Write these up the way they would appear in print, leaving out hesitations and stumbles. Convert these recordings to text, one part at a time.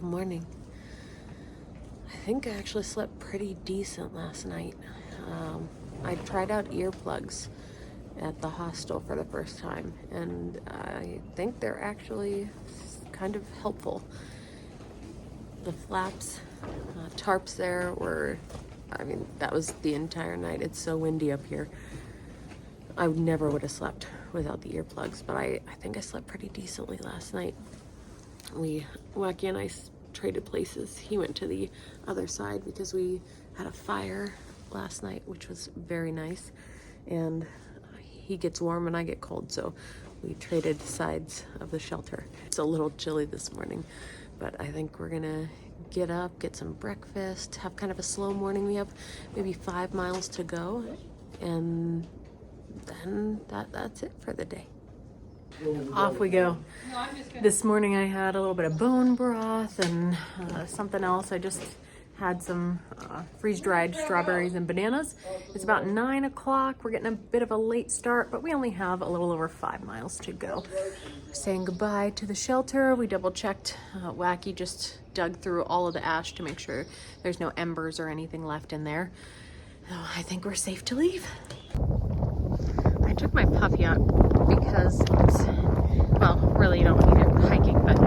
Good morning. I think I actually slept pretty decent last night. I tried out earplugs at the hostel for the first time, and I think they're actually kind of helpful. The flaps, tarps there were, that was the entire night. It's so windy up here. I never would have slept without the earplugs, but I think I slept pretty decently last night. Wacky and I traded places. He went to the other side because we had a fire last night, which was very nice, and he gets warm and I get cold, so we traded sides of the shelter. It's a little chilly this morning, but I think we're gonna get up, get some breakfast, have kind of a slow morning. We have maybe 5 miles to go, and then that's it for the day. Off we go. This morning I had a little bit of bone broth and something else. I just had some freeze-dried strawberries and bananas. It's about 9 o'clock. We're getting a bit of a late start, but we only have a little over 5 miles to go. Saying goodbye to the shelter. We double-checked. Wacky just dug through all of the ash to make sure there's no embers or anything left in there. So I think we're safe to leave. I took my puppy out because it's, well, really you don't need it hiking, but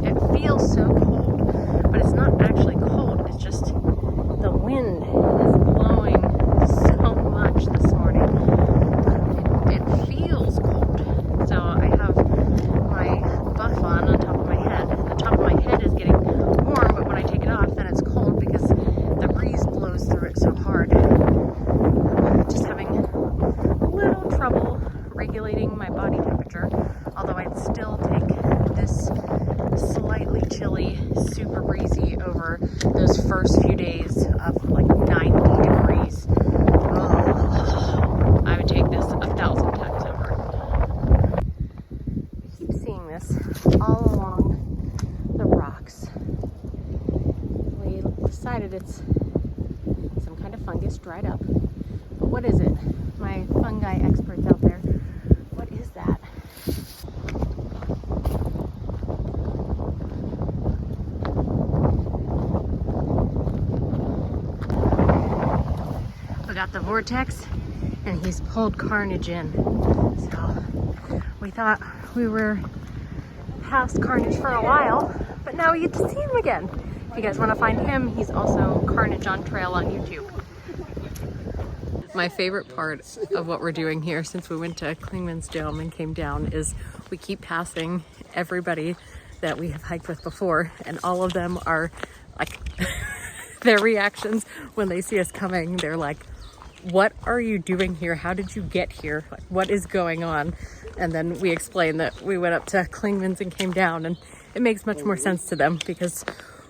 it feels so cold, but it's not actually cold. It's just the wind is blowing so much this morning. It feels cold. So I have my buff on top of my head. The top of my head is getting warm, but when I take it off, then it's cold because the breeze blows through it so hard. Just having a little trouble regulating my body temperature, although I'd still take this slightly chilly, super breezy over those first few days of like 90 degrees. Oh, I would take this 1,000 times over. I keep seeing this all along the rocks. We decided it's some kind of fungus dried up. But what is it? My fungi experts out there, what is that? We got the vortex, and he's pulled Carnage in. So we thought we were past Carnage for a while, but now we get to see him again. If you guys want to find him, he's also Carnage on Trail on YouTube. My favorite part of what we're doing here since we went to Klingman's Dome and came down is we keep passing everybody that we have hiked with before, and all of them are like, their reactions when they see us coming, they're like, what are you doing here? How did you get here? Like, what is going on? And then we explain that we went up to Klingman's and came down, and it makes much more sense to them because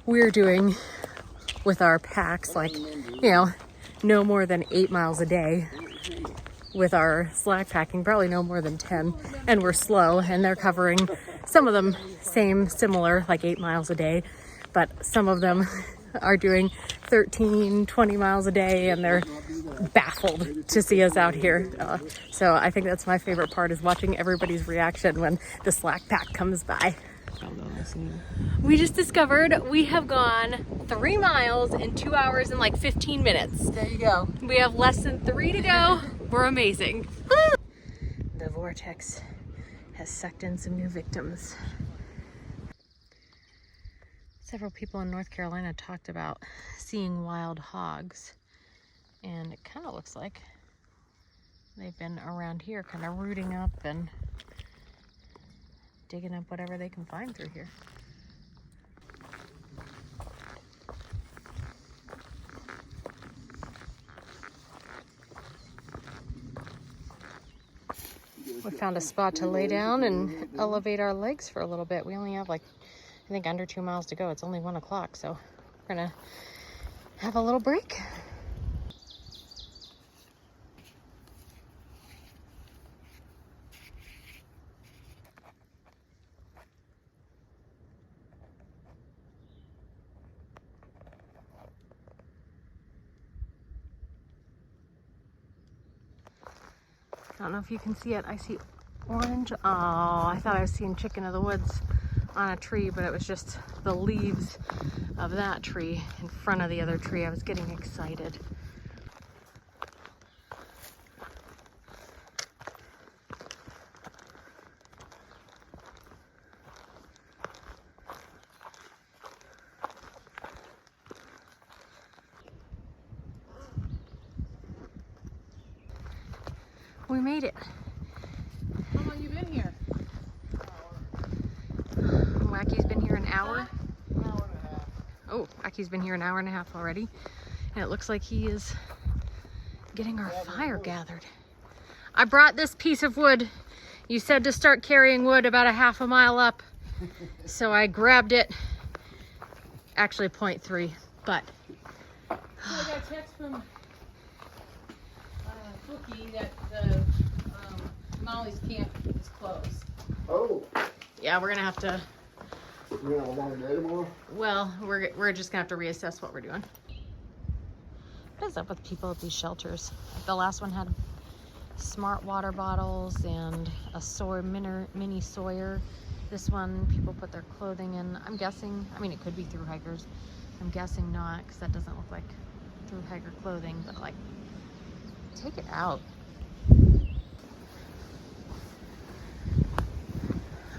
we're doing with our packs, like, you know, no more than 8 miles a day. With our slack packing, probably no more than 10, and we're slow, and they're covering some of them similar, like 8 miles a day, but some of them are doing 13, 20 miles a day, and they're baffled to see us out here. So I think that's my favorite part, is watching everybody's reaction when the slack pack comes by. We just discovered we have gone 3 miles in 2 hours and like 15 minutes. There you go. We have less than 3 to go. We're amazing. The vortex has sucked in some new victims. Several people in North Carolina talked about seeing wild hogs, and it kind of looks like they've been around here kind of rooting up and digging up whatever they can find through here. We found a spot to lay down and elevate our legs for a little bit. We only have like, I think, under 2 miles to go. It's only 1 o'clock, so we're gonna have a little break. I don't know if you can see it. I see orange. Oh, I thought I was seeing chicken of the woods on a tree, but it was just the leaves of that tree in front of the other tree. I was getting excited. We made it. How long you been here? Wacky's been here an hour. An hour and a half. Oh, Wacky's been here an hour and a half already. And it looks like he is getting our fire gathered. I brought this piece of wood. You said to start carrying wood about a half a mile up. So I grabbed it. Actually 0.3, but. So I got a text from Bookie that the Molly's camp is closed. Oh, Yeah, we're gonna have to, you know, a long day tomorrow? well, we're just gonna have to reassess what we're doing. What is up with people at these shelters? The last one had smart water bottles and a mini Sawyer. This one, people put their clothing in. I'm guessing, I mean, it could be through hikers. I'm guessing not, because that doesn't look like through hiker clothing, but like, take it out.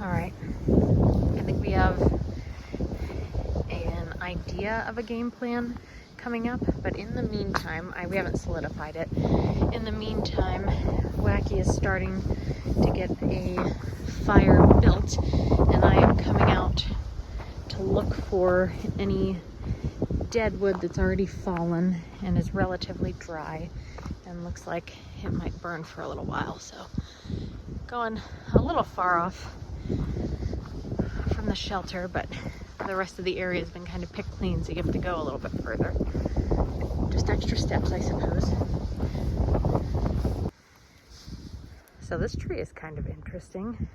All right, I think we have an idea of a game plan coming up, but in the meantime, we haven't solidified it. In the meantime, Wacky is starting to get a fire built, and I am coming out to look for any dead wood that's already fallen and is relatively dry and looks like it might burn for a little while. So going a little far off from the shelter, but the rest of the area has been kind of picked clean, so you have to go a little bit further. Just extra steps, I suppose. So this tree is kind of interesting.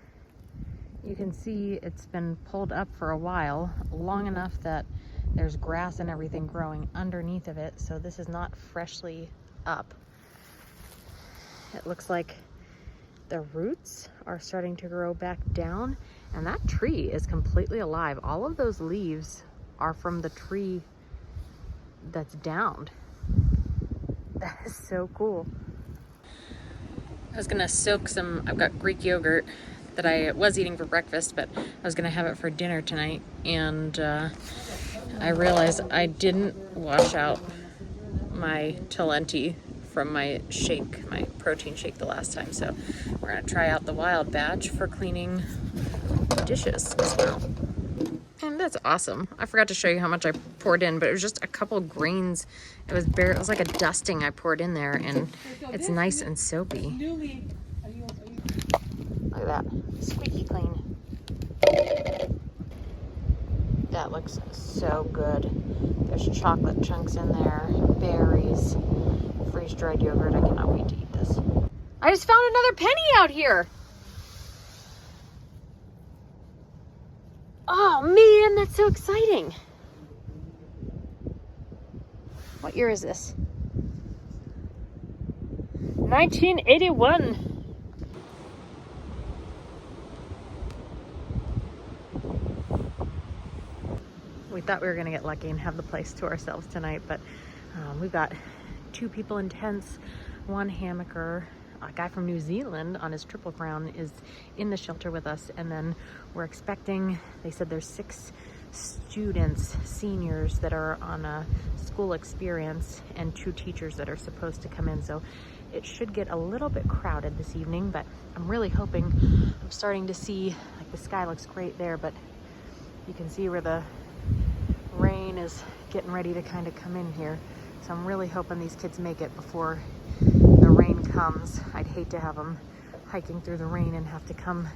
You can see it's been pulled up for a while, long enough that there's grass and everything growing underneath of it, so this is not freshly up. It looks like the roots are starting to grow back down, and that tree is completely alive. All of those leaves are from the tree that's downed. That is so cool. I was gonna soak some, I've got Greek yogurt that I was eating for breakfast, but I was gonna have it for dinner tonight, and I realized I didn't wash out my Talenti from my shake, my protein shake the last time, so we're gonna try out the wild batch for cleaning dishes as well. And that's awesome. I forgot to show you how much I poured in, but it was just a couple grains. It was like a dusting I poured in there, and it's nice and soapy. Look at that, squeaky clean. That looks so good. There's chocolate chunks in there, berries, freeze-dried yogurt. I cannot wait to eat this. I just found another penny out here. Oh man, that's so exciting. What year is this? 1981. We thought we were gonna get lucky and have the place to ourselves tonight, but we've got 2 people in tents, 1 hammocker. A guy from New Zealand on his Triple Crown is in the shelter with us, and then we're expecting, they said there's 6 students, seniors, that are on a school experience, and 2 teachers that are supposed to come in, so it should get a little bit crowded this evening, but I'm really hoping. I'm starting to see, like, the sky looks great there, but you can see where the rain is getting ready to kind of come in here, so I'm really hoping these kids make it before the rain comes. I'd hate to have them hiking through the rain and have to come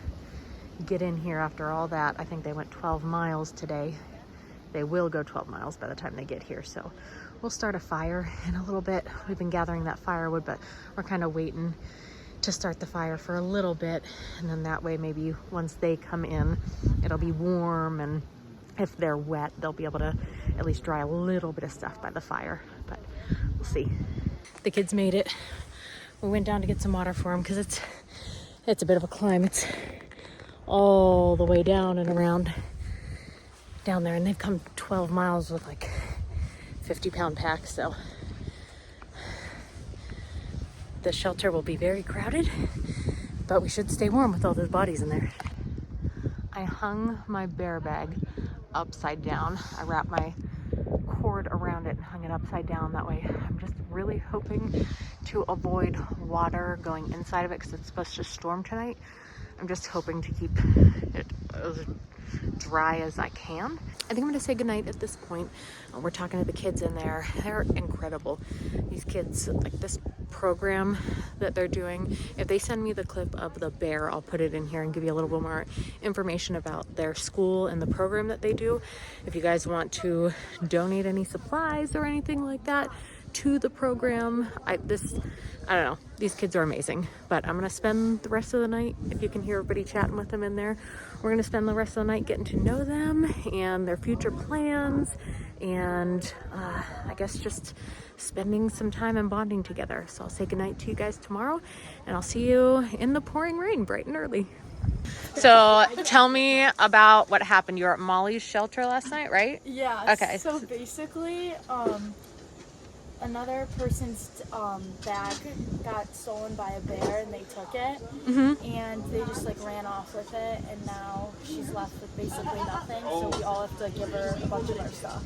get in here after all that. I think they went 12 miles today. They will go 12 miles by the time they get here, so we'll start a fire in a little bit. We've been gathering that firewood, but we're kind of waiting to start the fire for a little bit, and then that way maybe once they come in, it'll be warm, and if they're wet, they'll be able to at least dry a little bit of stuff by the fire, but we'll see. The kids made it. We went down to get some water for them because it's a bit of a climb. It's all the way down and around down there, and they've come 12 miles with like 50-pound packs, so the shelter will be very crowded, but we should stay warm with all those bodies in there. I hung my bear bag upside down. I wrapped my cord around it and hung it upside down. That way I'm just really hoping to avoid water going inside of it because it's supposed to storm tonight. I'm just hoping to keep it as dry as I can. I think I'm gonna say goodnight at this point. We're talking to the kids in there. They're incredible. These kids, like this program that they're doing, if they send me the clip of the bear, I'll put it in here and give you a little bit more information about their school and the program that they do. If you guys want to donate any supplies or anything like that to the program, I don't know, these kids are amazing. But I'm gonna spend the rest of the night, if you can hear everybody chatting with them in there, we're gonna spend the rest of the night getting to know them and their future plans, and I guess just spending some time and bonding together. So I'll say goodnight to you guys tomorrow, and I'll see you in the pouring rain bright and early. So tell me about what happened. You were at Molly's shelter last night, right? Yeah. Okay. So basically, another person's bag got stolen by a bear, and they took it, and they just like ran off with it, and now she's left with basically nothing. So we all have to give her a bunch of our stuff.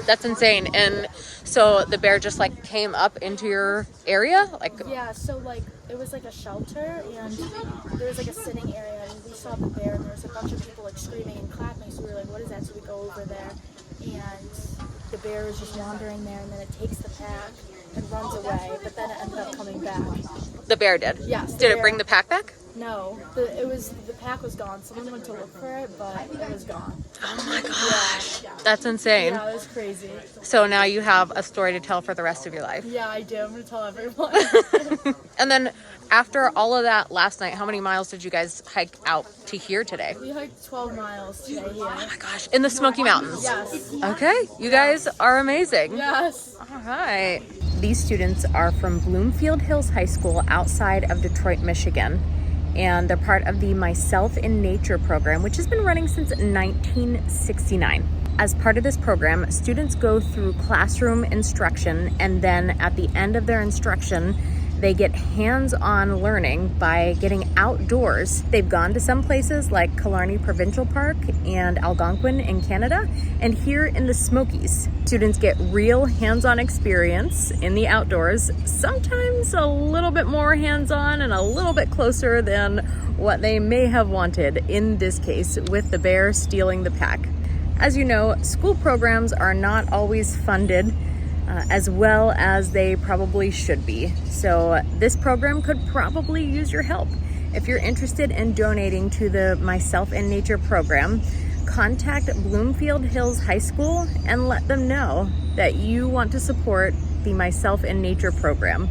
That's insane. And so the bear just like came up into your area, like? Yeah. So like it was like a shelter, and there was like a sitting area, and we saw the bear, and there was a bunch of people like screaming and clapping. So we were like, "What is that?" So we go over there, and the bear was just wandering there, and then it takes the pack and runs away, but then it ended up coming back. The bear did? Yes. Did it bring the pack back? No, the pack was gone. Someone went to look for it, but it was gone. Oh my gosh, that's insane. Yeah, it was crazy. So now you have a story to tell for the rest of your life. Yeah, I do. I'm gonna tell everyone. And then after all of that last night, how many miles did you guys hike out to here today? We hiked 12 miles today here. Oh my gosh, in the Smoky Mountains? Yes. Okay, you guys are amazing. Yes. All right. These students are from Bloomfield Hills High School outside of Detroit, Michigan. And they're part of the Myself in Nature program, which has been running since 1969. As part of this program, students go through classroom instruction, and then at the end of their instruction, they get hands-on learning by getting outdoors. They've gone to some places like Killarney Provincial Park and Algonquin in Canada, and here in the Smokies. Students get real hands-on experience in the outdoors, sometimes a little bit more hands-on and a little bit closer than what they may have wanted, in this case, with the bear stealing the pack. As you know, school programs are not always funded as well as they probably should be. So this program could probably use your help. If you're interested in donating to the Myself in Nature program, contact Bloomfield Hills High School and let them know that you want to support the Myself in Nature program.